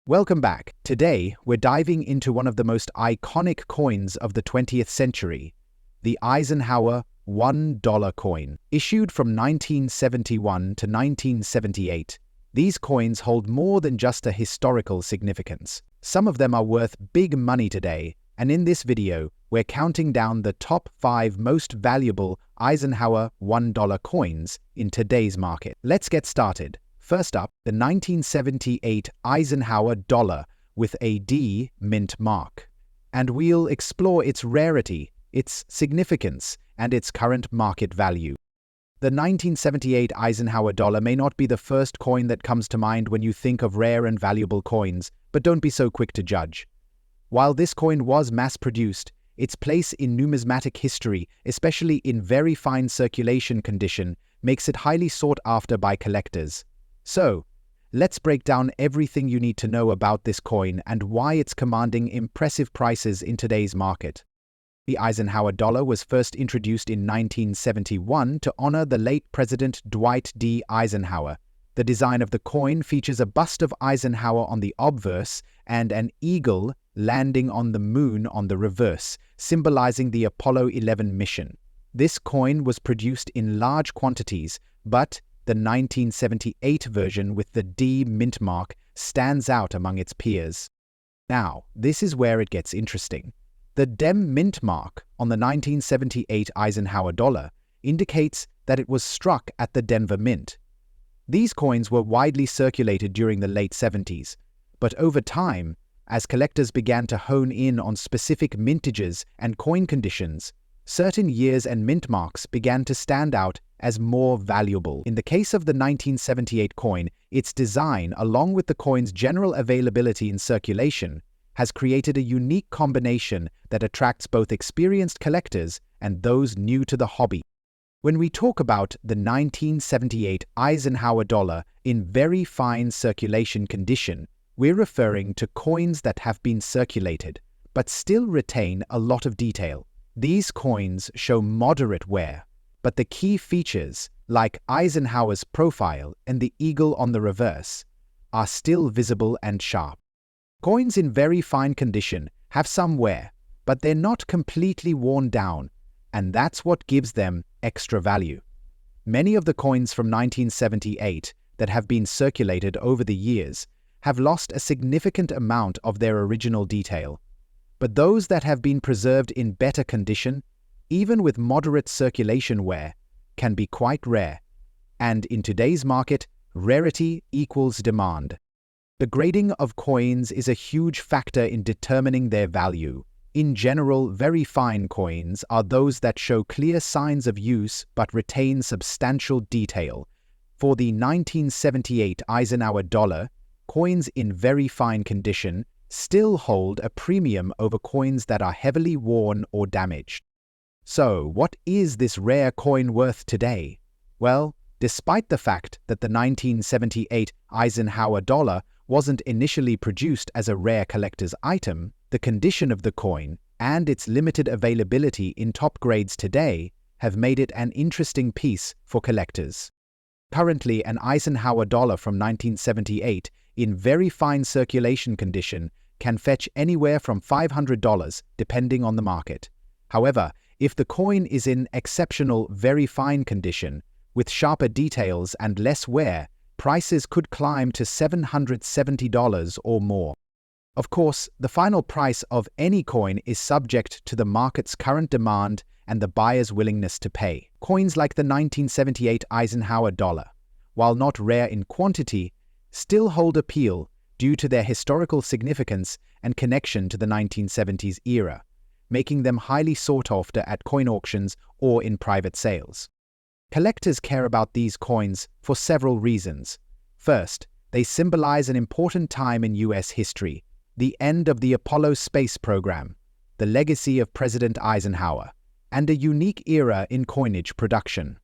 Welcome back. Today, we're diving into one of the most iconic coins of the 20th century, the Eisenhower $1 coin. Issued from 1971 to 1978, these coins hold more than just a historical significance. Some of them are worth big money today, and in this video, we're counting down the top 5 most valuable Eisenhower $1 coins in today's market. Let's get started. First up, the 1978 Eisenhower dollar with a D mint mark. And we'll explore its rarity, its significance, and its current market value. The 1978 Eisenhower dollar may not be the first coin that comes to mind when you think of rare and valuable coins, but don't be so quick to judge. While this coin was mass-produced, its place in numismatic history, especially in very fine circulation condition, makes it highly sought after by collectors. So, let's break down everything you need to know about this coin and why it's commanding impressive prices in today's market. The Eisenhower dollar was first introduced in 1971 to honor the late President Dwight D. Eisenhower. The design of the coin features a bust of Eisenhower on the obverse and an eagle landing on the moon on the reverse, symbolizing the Apollo 11 mission. This coin was produced in large quantities, but the 1978 version with the D mint mark stands out among its peers. Now, this is where it gets interesting. The DEM mint mark on the 1978 Eisenhower dollar indicates that it was struck at the Denver Mint. These coins were widely circulated during the late 70s, but over time, as collectors began to hone in on specific mintages and coin conditions, certain years and mint marks began to stand out as more valuable. In the case of the 1978 coin, its design, along with the coin's general availability in circulation, has created a unique combination that attracts both experienced collectors and those new to the hobby. When we talk about the 1978 Eisenhower dollar in very fine circulation condition, we're referring to coins that have been circulated, but still retain a lot of detail. These coins show moderate wear, but the key features, like Eisenhower's profile and the eagle on the reverse, are still visible and sharp. Coins in very fine condition have some wear, but they're not completely worn down, and that's what gives them extra value. Many of the coins from 1978 that have been circulated over the years have lost a significant amount of their original detail, but those that have been preserved in better condition, even with moderate circulation wear, can be quite rare, and in today's market, rarity equals demand. The grading of coins is a huge factor in determining their value. In general, very fine coins are those that show clear signs of use but retain substantial detail. For the 1978 Eisenhower dollar, coins in very fine condition still hold a premium over coins that are heavily worn or damaged. So, what is this rare coin worth today? Well, despite the fact that the 1978 Eisenhower dollar wasn't initially produced as a rare collector's item, the condition of the coin and its limited availability in top grades today have made it an interesting piece for collectors. Currently, an Eisenhower dollar from 1978 in very fine circulation condition can fetch anywhere from $500 depending on the market. However, if the coin is in exceptional, very fine condition, with sharper details and less wear, prices could climb to $770 or more. Of course, the final price of any coin is subject to the market's current demand and the buyer's willingness to pay. Coins like the 1978 Eisenhower dollar, while not rare in quantity, still hold appeal due to their historical significance and connection to the 1970s era, making them highly sought after at coin auctions or in private sales. Collectors care about these coins for several reasons. First, they symbolize an important time in U.S. history, the end of the Apollo space program, the legacy of President Eisenhower, and a unique era in coinage production.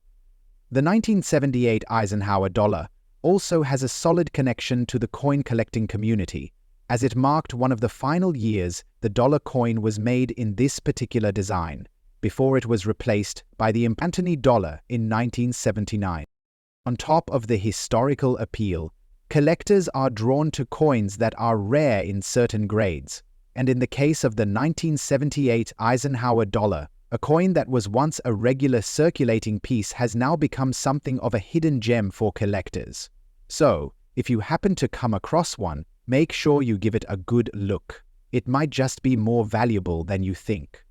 The 1978 Eisenhower dollar also has a solid connection to the coin collecting community, as it marked one of the final years the dollar coin was made in this particular design, before it was replaced by the Bicentennial dollar in 1979. On top of the historical appeal, Collectors are drawn to coins that are rare in certain grades, and in the case of the 1978 Eisenhower dollar, a coin that was once a regular circulating piece has now become something of a hidden gem for collectors. So, if you happen to come across one, make sure you give it a good look. It might just be more valuable than you think.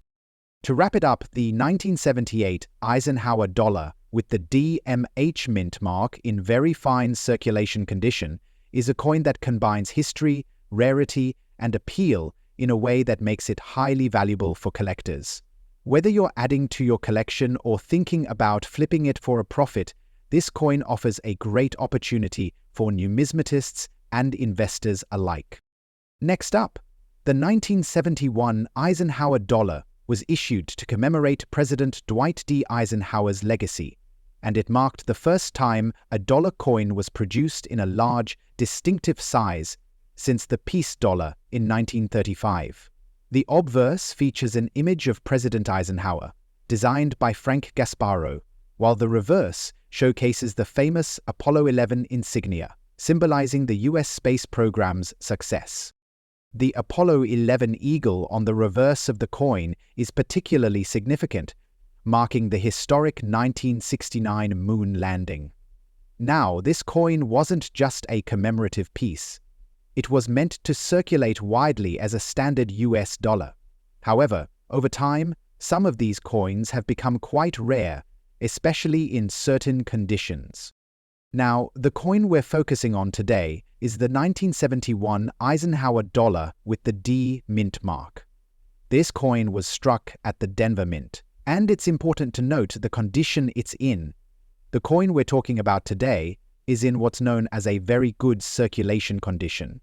To wrap it up, the 1978 Eisenhower dollar with the DMH mint mark in very fine circulation condition is a coin that combines history, rarity, and appeal in a way that makes it highly valuable for collectors. Whether you're adding to your collection or thinking about flipping it for a profit, this coin offers a great opportunity for numismatists and investors alike. Next up, the 1971 Eisenhower dollar was issued to commemorate President Dwight D. Eisenhower's legacy, and it marked the first time a dollar coin was produced in a large, distinctive size since the peace dollar in 1935. The obverse features an image of President Eisenhower, designed by Frank Gasparo, while the reverse showcases the famous Apollo 11 insignia, symbolizing the U.S. space program's success. The Apollo 11 eagle on the reverse of the coin is particularly significant, marking the historic 1969 moon landing. Now, this coin wasn't just a commemorative piece. It was meant to circulate widely as a standard US dollar. However, over time, some of these coins have become quite rare, especially in certain conditions. Now, the coin we're focusing on today is the 1971 Eisenhower dollar with the D mint mark. This coin was struck at the Denver Mint, and it's important to note the condition it's in. The coin we're talking about today is in what's known as a very good circulation condition.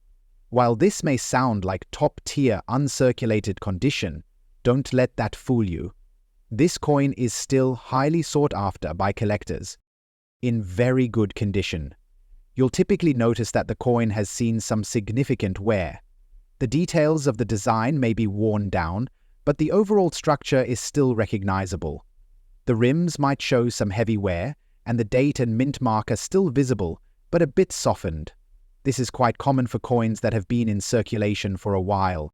While this may sound like top-tier uncirculated condition, don't let that fool you. This coin is still highly sought after by collectors. In very good condition. You'll typically notice that the coin has seen some significant wear. The details of the design may be worn down, but the overall structure is still recognizable. The rims might show some heavy wear, and the date and mint mark are still visible, but a bit softened. This is quite common for coins that have been in circulation for a while.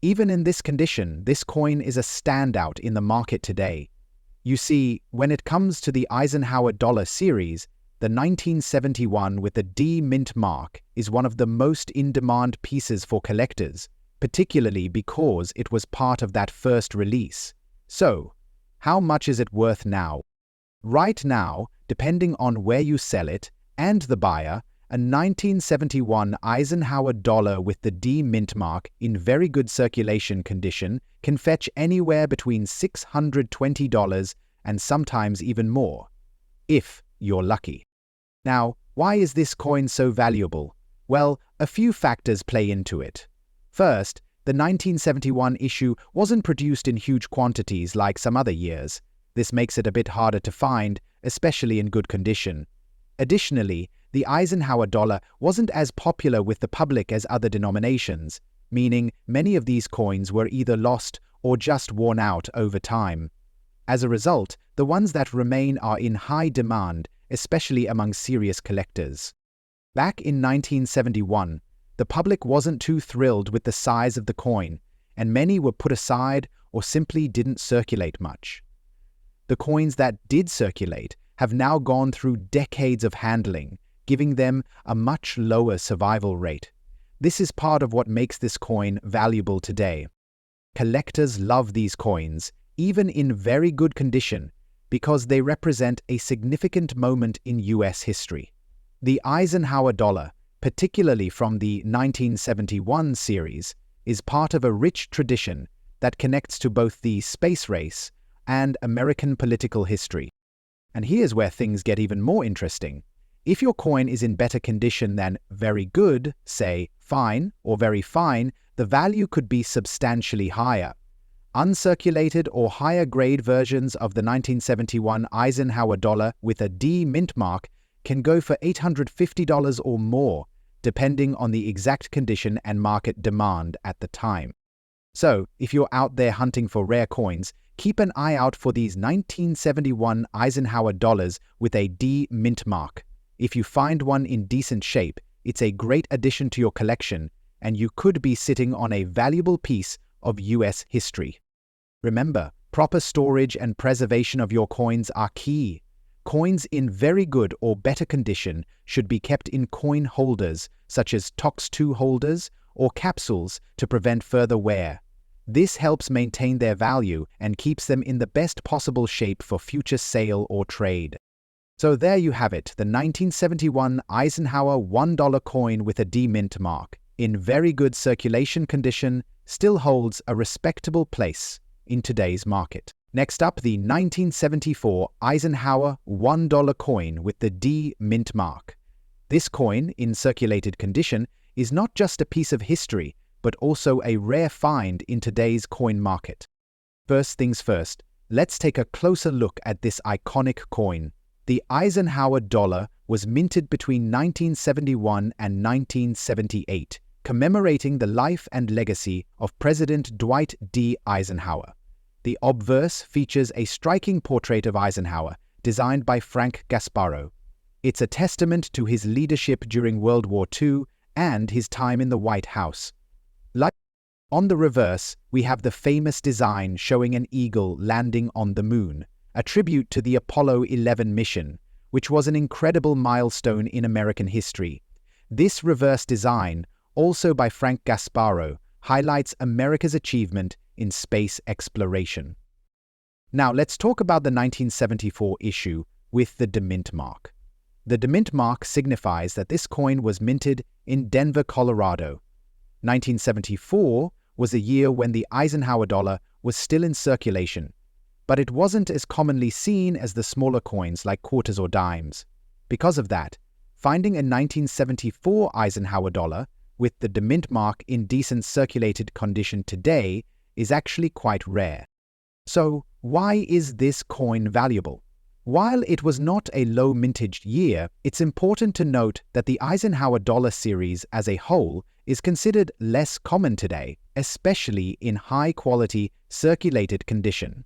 Even in this condition, this coin is a standout in the market today. You see, when it comes to the Eisenhower dollar series, the 1971 with the D mint mark is one of the most in-demand pieces for collectors, particularly because it was part of that first release. So, how much is it worth now? Right now, depending on where you sell it and the buyer, a 1971 Eisenhower dollar with the D mint mark in very good circulation condition can fetch anywhere between $620 and sometimes even more, if you're lucky. Now, why is this coin so valuable? Well, a few factors play into it. First, the 1971 issue wasn't produced in huge quantities like some other years. This makes it a bit harder to find, especially in good condition. Additionally, the Eisenhower dollar wasn't as popular with the public as other denominations, meaning many of these coins were either lost or just worn out over time. As a result, the ones that remain are in high demand, especially among serious collectors. Back in 1971, the public wasn't too thrilled with the size of the coin, and many were put aside or simply didn't circulate much. The coins that did circulate have now gone through decades of handling, giving them a much lower survival rate. This is part of what makes this coin valuable today. Collectors love these coins, even in very good condition, because they represent a significant moment in US history. The Eisenhower dollar, particularly from the 1971 series, is part of a rich tradition that connects to both the space race and American political history. And here's where things get even more interesting. If your coin is in better condition than very good, say fine or very fine, the value could be substantially higher. Uncirculated or higher grade versions of the 1971 Eisenhower dollar with a D mint mark can go for $850 or more, depending on the exact condition and market demand at the time. So, if you're out there hunting for rare coins, keep an eye out for these 1971 Eisenhower dollars with a D mint mark. If you find one in decent shape, it's a great addition to your collection, and you could be sitting on a valuable piece of US history. Remember, proper storage and preservation of your coins are key. Coins in very good or better condition should be kept in coin holders, such as TOX2 holders or capsules, to prevent further wear. This helps maintain their value and keeps them in the best possible shape for future sale or trade. So there you have it, the 1971 Eisenhower $1 coin with a D mint mark, in very good circulation condition, still holds a respectable place in today's market. Next up, the 1974 Eisenhower $1 coin with the D mint mark. This coin, in circulated condition, is not just a piece of history, but also a rare find in today's coin market. First things first, let's take a closer look at this iconic coin. The Eisenhower dollar was minted between 1971 and 1978, commemorating the life and legacy of President Dwight D. Eisenhower. The obverse features a striking portrait of Eisenhower, designed by Frank Gasparro. It's a testament to his leadership during World War II and his time in the White House. On the reverse, we have the famous design showing an eagle landing on the moon, a tribute to the Apollo 11 mission, which was an incredible milestone in American history. This reverse design, also by Frank Gasparro, highlights America's achievement in space exploration. Now let's talk about the 1974 issue with the DeMint mark. The DeMint mark signifies that this coin was minted in Denver, Colorado. 1974 was a year when the Eisenhower dollar was still in circulation, but it wasn't as commonly seen as the smaller coins like quarters or dimes. Because of that, finding a 1974 Eisenhower dollar with the DeMint mark in decent circulated condition today is actually quite rare. So, why is this coin valuable? While it was not a low mintage year, it's important to note that the Eisenhower dollar series as a whole is considered less common today, especially in high-quality, circulated condition.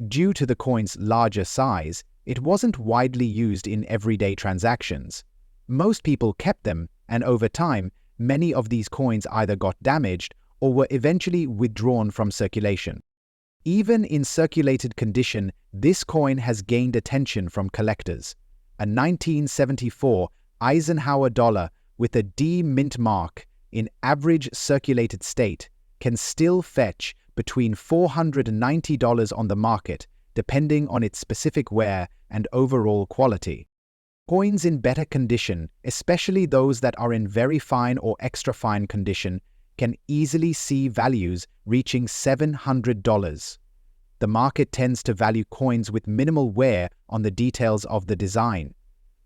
Due to the coin's larger size, it wasn't widely used in everyday transactions. Most people kept them, and over time, many of these coins either got damaged or were eventually withdrawn from circulation. Even in circulated condition, this coin has gained attention from collectors. A 1974 Eisenhower dollar with a D mint mark in average circulated state can still fetch between $490 on the market, depending on its specific wear and overall quality. Coins in better condition, especially those that are in very fine or extra fine condition, can easily see values reaching $700. The market tends to value coins with minimal wear on the details of the design.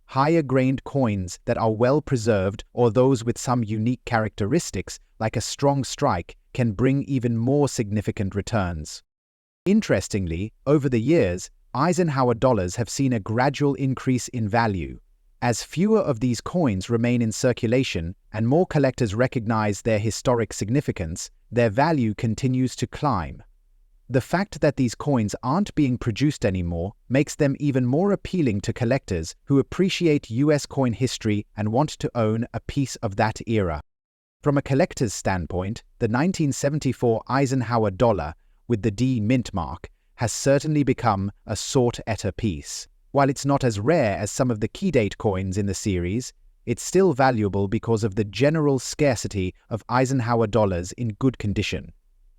Higher-grained coins that are well preserved or those with some unique characteristics, like a strong strike, can bring even more significant returns. Interestingly, over the years, Eisenhower dollars have seen a gradual increase in value. As fewer of these coins remain in circulation and more collectors recognize their historic significance, their value continues to climb. The fact that these coins aren't being produced anymore makes them even more appealing to collectors who appreciate US coin history and want to own a piece of that era. From a collector's standpoint, the 1974 Eisenhower dollar with the D mint mark has certainly become a sought-after piece. While it's not as rare as some of the key date coins in the series, it's still valuable because of the general scarcity of Eisenhower dollars in good condition.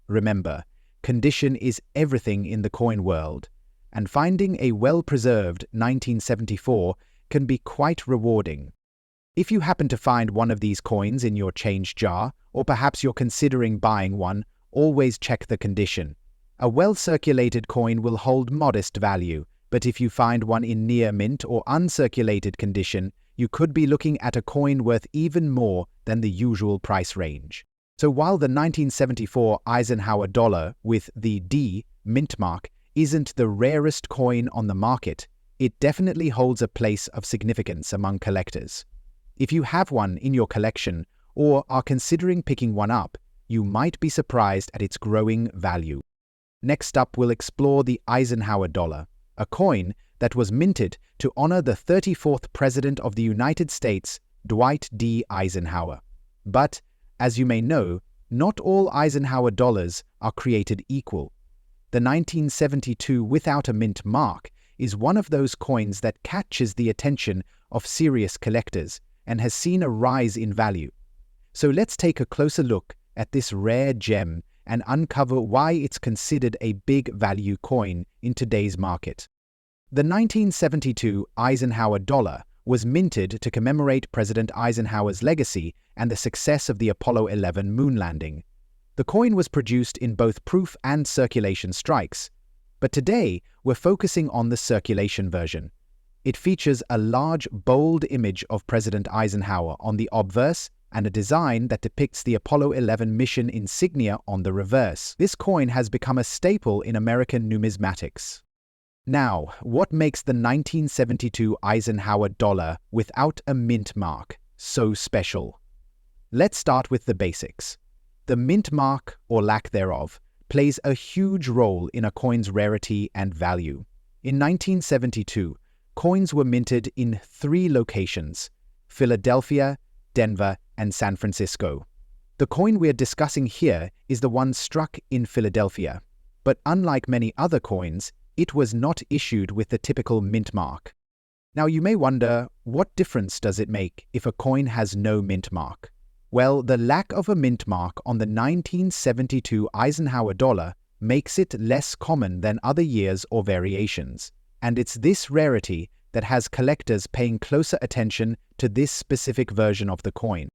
Remember, condition is everything in the coin world, and finding a well-preserved 1974 can be quite rewarding. If you happen to find one of these coins in your change jar, or perhaps you're considering buying one, always check the condition. A well-circulated coin will hold modest value, but if you find one in near mint or uncirculated condition, you could be looking at a coin worth even more than the usual price range. So while the 1974 Eisenhower dollar with the D mint mark isn't the rarest coin on the market, it definitely holds a place of significance among collectors. If you have one in your collection or are considering picking one up, you might be surprised at its growing value. Next up, we'll explore the Eisenhower dollar, a coin that was minted to honor the 34th President of the United States, Dwight D. Eisenhower. But, as you may know, not all Eisenhower dollars are created equal. The 1972 without a mint mark is one of those coins that catches the attention of serious collectors and has seen a rise in value. So let's take a closer look at this rare gem and uncover why it's considered a big value coin in today's market. The 1972 Eisenhower dollar was minted to commemorate President Eisenhower's legacy and the success of the Apollo 11 moon landing. The coin was produced in both proof and circulation strikes, but today we're focusing on the circulation version. It features a large, bold image of President Eisenhower on the obverse and a design that depicts the Apollo 11 mission insignia on the reverse. This coin has become a staple in American numismatics. Now, what makes the 1972 Eisenhower dollar without a mint mark so special? Let's start with the basics. The mint mark, or lack thereof, plays a huge role in a coin's rarity and value. In 1972, coins were minted in 3 locations: Philadelphia, Denver, and San Francisco. The coin we're discussing here is the one struck in Philadelphia, but unlike many other coins, it was not issued with the typical mint mark. Now you may wonder, what difference does it make if a coin has no mint mark? Well, the lack of a mint mark on the 1972 Eisenhower dollar makes it less common than other years or variations, and it's this rarity that has collectors paying closer attention to this specific version of the coin.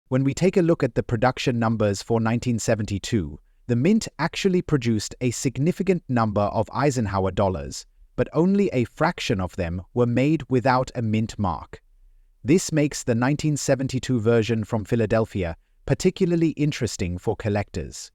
When we take a look at the production numbers for 1972, the mint actually produced a significant number of Eisenhower dollars, but only a fraction of them were made without a mint mark. This makes the 1972 version from Philadelphia particularly interesting for collectors.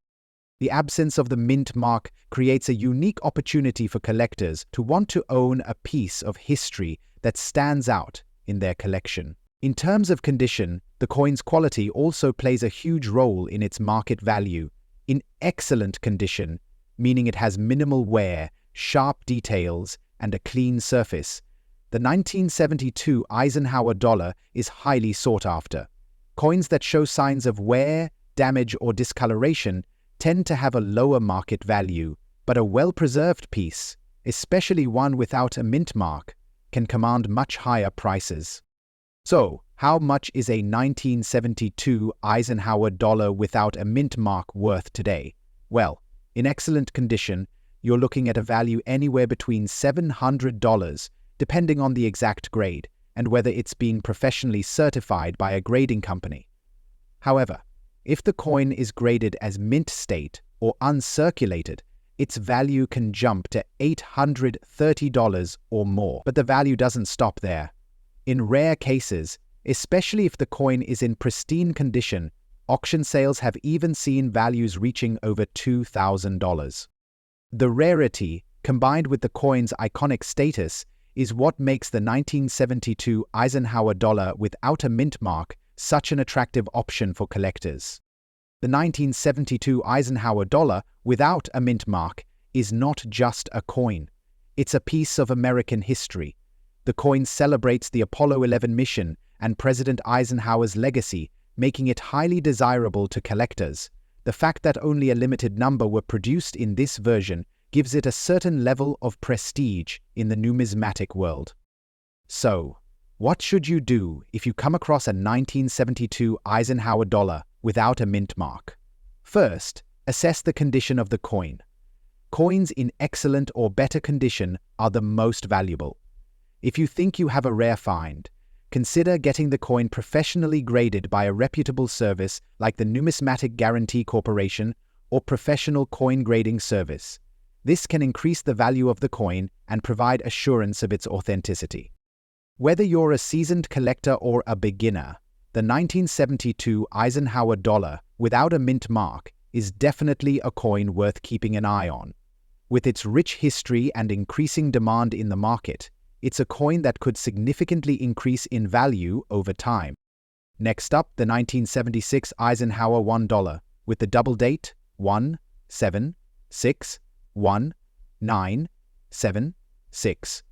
The absence of the mint mark creates a unique opportunity for collectors to want to own a piece of history that stands out in their collection. In terms of condition, the coin's quality also plays a huge role in its market value. In excellent condition, meaning it has minimal wear, sharp details, and a clean surface, the 1972 Eisenhower dollar is highly sought after. Coins that show signs of wear, damage, or discoloration tend to have a lower market value, but a well-preserved piece, especially one without a mint mark, can command much higher prices. So, how much is a 1972 Eisenhower dollar without a mint mark worth today? Well, in excellent condition, you're looking at a value anywhere between $700, depending on the exact grade, and whether it's being professionally certified by a grading company. However, if the coin is graded as mint state or uncirculated, its value can jump to $830 or more. But the value doesn't stop there. In rare cases, especially if the coin is in pristine condition, auction sales have even seen values reaching over $2,000. The rarity, combined with the coin's iconic status, is what makes the 1972 Eisenhower dollar without a mint mark such an attractive option for collectors. The 1972 Eisenhower dollar without a mint mark is not just a coin. It's a piece of American history. The coin celebrates the Apollo 11 mission and President Eisenhower's legacy, making it highly desirable to collectors. The fact that only a limited number were produced in this version gives it a certain level of prestige in the numismatic world. So, what should you do if you come across a 1972 Eisenhower dollar without a mint mark? First, assess the condition of the coin. Coins in excellent or better condition are the most valuable. If you think you have a rare find, consider getting the coin professionally graded by a reputable service like the Numismatic Guarantee Corporation or Professional Coin Grading Service. This can increase the value of the coin and provide assurance of its authenticity. Whether you're a seasoned collector or a beginner, the 1972 Eisenhower dollar without a mint mark is definitely a coin worth keeping an eye on. With its rich history and increasing demand in the market, it's a coin that could significantly increase in value over time. Next up, the 1976 Eisenhower $1 with the double date 1-7-6-1-9-7-6.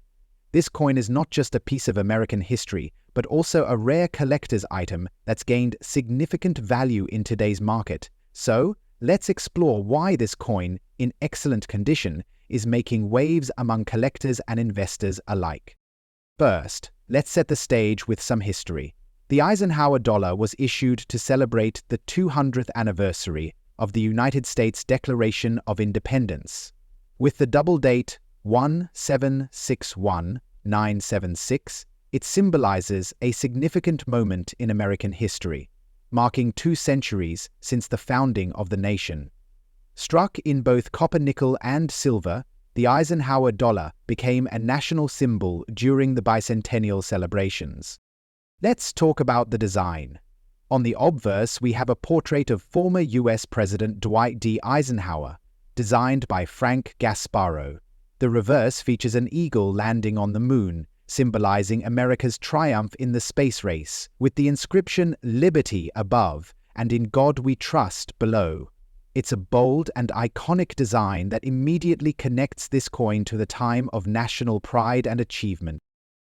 This coin is not just a piece of American history, but also a rare collector's item that's gained significant value in today's market. So, let's explore why this coin, in excellent condition, is making waves among collectors and investors alike. First, let's set the stage with some history. The Eisenhower dollar was issued to celebrate the 200th anniversary of the United States Declaration of Independence. With the double date 1761976, it symbolizes a significant moment in American history, marking 2 centuries since the founding of the nation. Struck in both copper, nickel, and silver, the Eisenhower dollar became a national symbol during the Bicentennial celebrations. Let's talk about the design. On the obverse, we have a portrait of former US President Dwight D. Eisenhower, designed by Frank Gasparro. The reverse features an eagle landing on the moon, symbolizing America's triumph in the space race, with the inscription "Liberty" above and "In God We Trust" below. It's a bold and iconic design that immediately connects this coin to the time of national pride and achievement.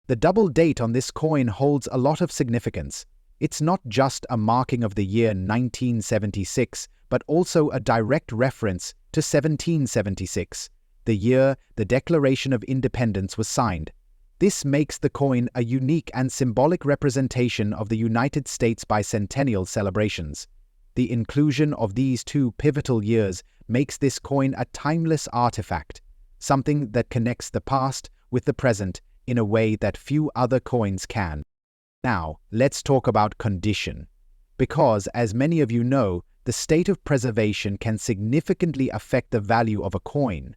The double date on this coin holds a lot of significance. It's not just a marking of the year 1976, but also a direct reference to 1776, the year the Declaration of Independence was signed. This makes the coin a unique and symbolic representation of the United States bicentennial celebrations. The inclusion of these 2 pivotal years makes this coin a timeless artifact, something that connects the past with the present in a way that few other coins can. Now, let's talk about condition. Because, as many of you know, the state of preservation can significantly affect the value of a coin.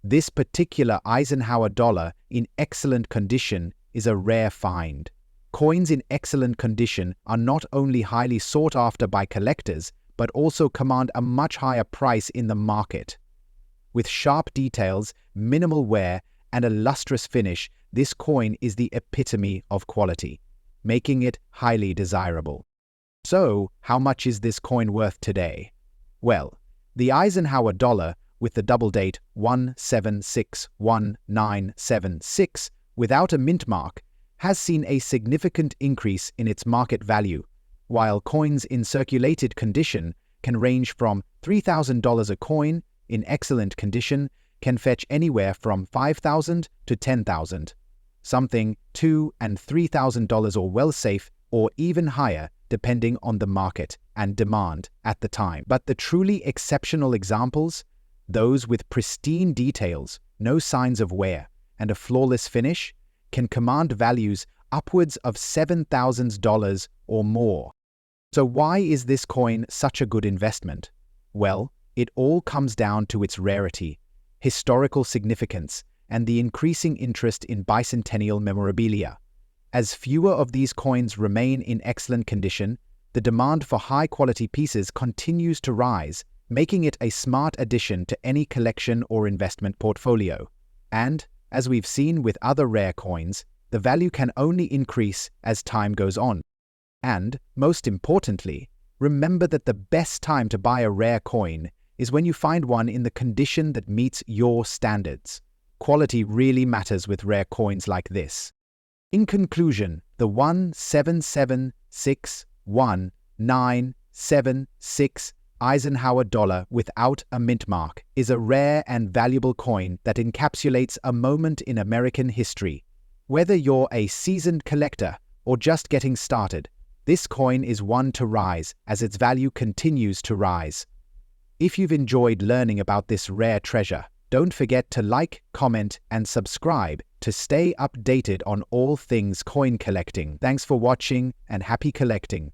This particular Eisenhower dollar in excellent condition is a rare find. Coins in excellent condition are not only highly sought after by collectors, but also command a much higher price in the market. With sharp details, minimal wear, and a lustrous finish, this coin is the epitome of quality, making it highly desirable. So, how much is this coin worth today? Well, the Eisenhower dollar, with the double date 1761976, without a mint mark, has seen a significant increase in its market value, while coins in circulated condition can range from $3,000 a coin in excellent condition can fetch anywhere from $5,000 to $10,000. Something $2,000 and $3,000 or well safe, or even higher, depending on the market and demand at the time. But the truly exceptional examples, those with pristine details, no signs of wear, and a flawless finish, can command values upwards of $7,000 or more. So why is this coin such a good investment? Well, it all comes down to its rarity, historical significance, and the increasing interest in bicentennial memorabilia. As fewer of these coins remain in excellent condition, the demand for high-quality pieces continues to rise, making it a smart addition to any collection or investment portfolio. And, as we've seen with other rare coins, the value can only increase as time goes on. And, most importantly, remember that the best time to buy a rare coin is when you find one in the condition that meets your standards. Quality really matters with rare coins like this. In conclusion, the 177611976 Eisenhower dollar without a mint mark is a rare and valuable coin that encapsulates a moment in American history. Whether you're a seasoned collector or just getting started, this coin is one to rise as its value continues to rise. If you've enjoyed learning about this rare treasure, don't forget to like, comment, and subscribe to stay updated on all things coin collecting. Thanks for watching and happy collecting.